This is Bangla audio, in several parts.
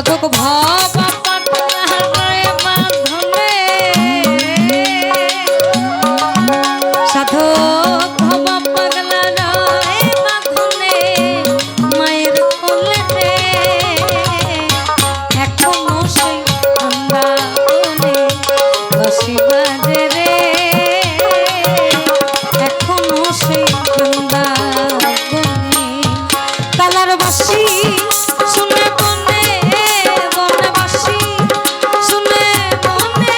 সাধক ভব পাগলারে বাঁধনে সাধক ভব পাগলারে বাঁধনে মায়ের কোলেতে এখনো সেই বৃন্দাবনে বাঁশি বাজে রে এখনো সেই বৃন্দাবনে কালার বাঁশি শুনে বনে বনবাসী শুনে বনে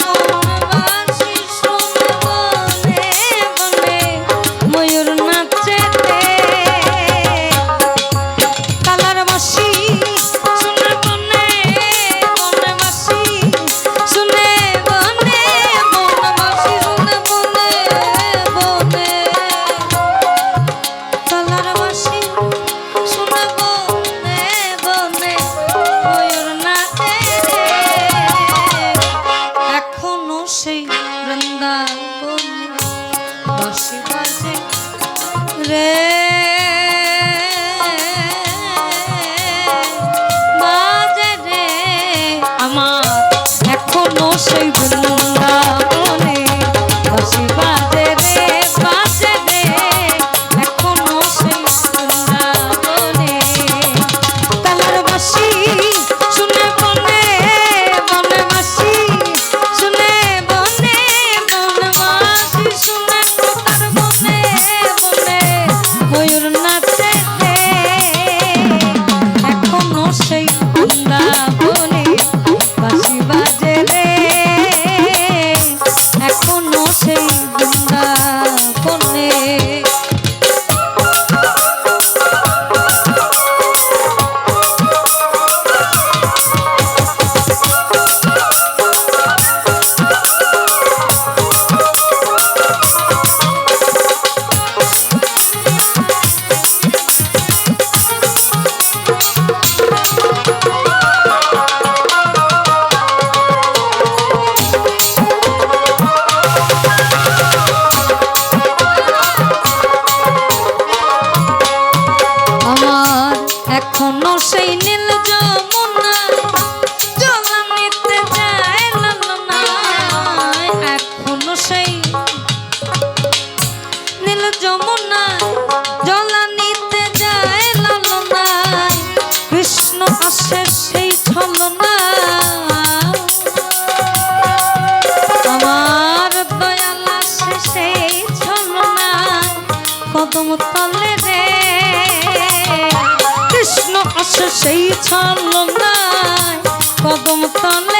বনবাসী শুনে বনে বনে ময়ূর নাচে কালার বাঁশি শুনে বনে বনবাসী শুনে বনে বনবাসী শুনে বনে বনে কালার বাঁশি শুনে বনে বনে ময়ূর নাচে এখনো সেই বৃন্দাবনে বাঁশি বাজে রে বাজে রে আমার এখনো সেই বৃন্দাবনে বাঁশি বাজে রে এখনো সেই বৃন্দাবনে কালার বাঁশি শুনে বনে বনবাসী শুনে বনে বনবাসী শুনে তার বনে বনে ময়ূর নাচে এখনো সেই বৃন্দাবনে বাঁশি বাজে রে এখনো সেই বৃন্দাবনে আমার এখনো সেই নীল যমুনা জল নিতে যায় লালনা এখনো সেই নীল যমুনা জল নিতে যায় লালনা কৃষ্ণ আসে সেই ছলনা আমার দয়াল আসে সেই ছলনা কদম তলে রে কৃষ্ণ আসে সেই ছলনায় কদম তলে